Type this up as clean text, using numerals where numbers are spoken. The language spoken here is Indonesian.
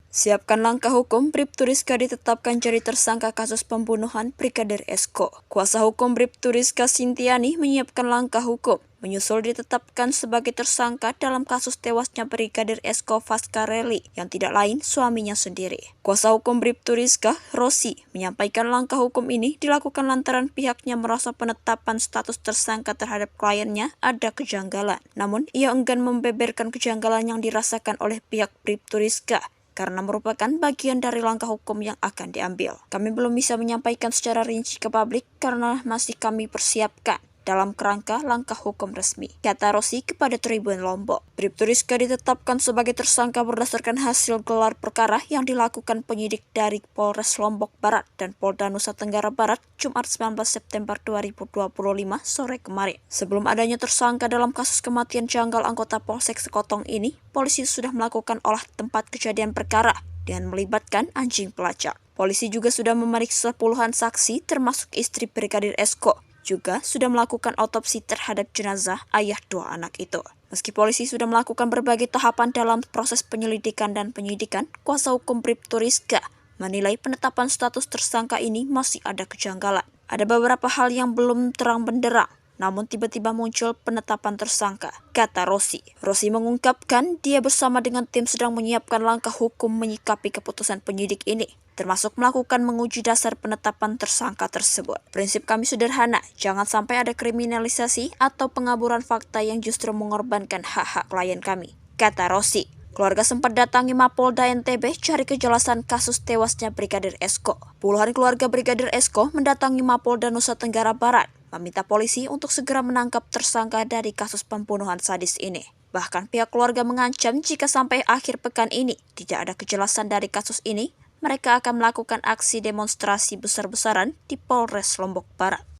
Siapkan langkah hukum, Bribtu Rizka ditetapkan jadi tersangka kasus pembunuhan Brigadir Esko. Kuasa hukum Bribtu Rizka Sintiani menyiapkan langkah hukum, menyusul ditetapkan sebagai tersangka dalam kasus tewasnya Brigadir Esko Faskareli yang tidak lain suaminya sendiri. Kuasa hukum Bribtu Rizka, Rosi, menyampaikan langkah hukum ini dilakukan lantaran pihaknya merasa penetapan status tersangka terhadap kliennya ada kejanggalan. Namun, ia enggan membeberkan kejanggalan yang dirasakan oleh pihak Bribtu Rizka karena merupakan bagian dari langkah hukum yang akan diambil. Kami belum bisa menyampaikan secara rinci ke publik karena masih kami persiapkan dalam kerangka langkah hukum resmi, kata Rosi kepada Tribun Lombok. Bribtu Rizka ditetapkan sebagai tersangka berdasarkan hasil gelar perkara yang dilakukan penyidik dari Polres Lombok Barat dan Polda Nusa Tenggara Barat Jumat 19 September 2025 sore kemarin. Sebelum adanya tersangka dalam kasus kematian janggal anggota Polsek Sekotong ini, polisi sudah melakukan olah tempat kejadian perkara dengan melibatkan anjing pelacak. Polisi juga sudah memeriksa puluhan saksi termasuk istri Brigadir Esko, juga sudah melakukan otopsi terhadap jenazah ayah dua anak itu. Meski polisi sudah melakukan berbagai tahapan dalam proses penyelidikan dan penyidikan, kuasa hukum Bribtu Rizka menilai penetapan status tersangka ini masih ada kejanggalan. Ada beberapa hal yang belum terang benderang, namun tiba-tiba muncul penetapan tersangka, kata Rosi. Rosi mengungkapkan dia bersama dengan tim sedang menyiapkan langkah hukum menyikapi keputusan penyidik ini, termasuk melakukan menguji dasar penetapan tersangka tersebut. Prinsip kami sederhana, jangan sampai ada kriminalisasi atau pengaburan fakta yang justru mengorbankan hak-hak klien kami, kata Rosi. Keluarga sempat datangi Mapolda NTB cari kejelasan kasus tewasnya Brigadir Esko. Puluhan keluarga Brigadir Esko mendatangi Mapolda Nusa Tenggara Barat, meminta polisi untuk segera menangkap tersangka dari kasus pembunuhan sadis ini. Bahkan pihak keluarga mengancam jika sampai akhir pekan ini tidak ada kejelasan dari kasus ini, mereka akan melakukan aksi demonstrasi besar-besaran di Polres Lombok Barat.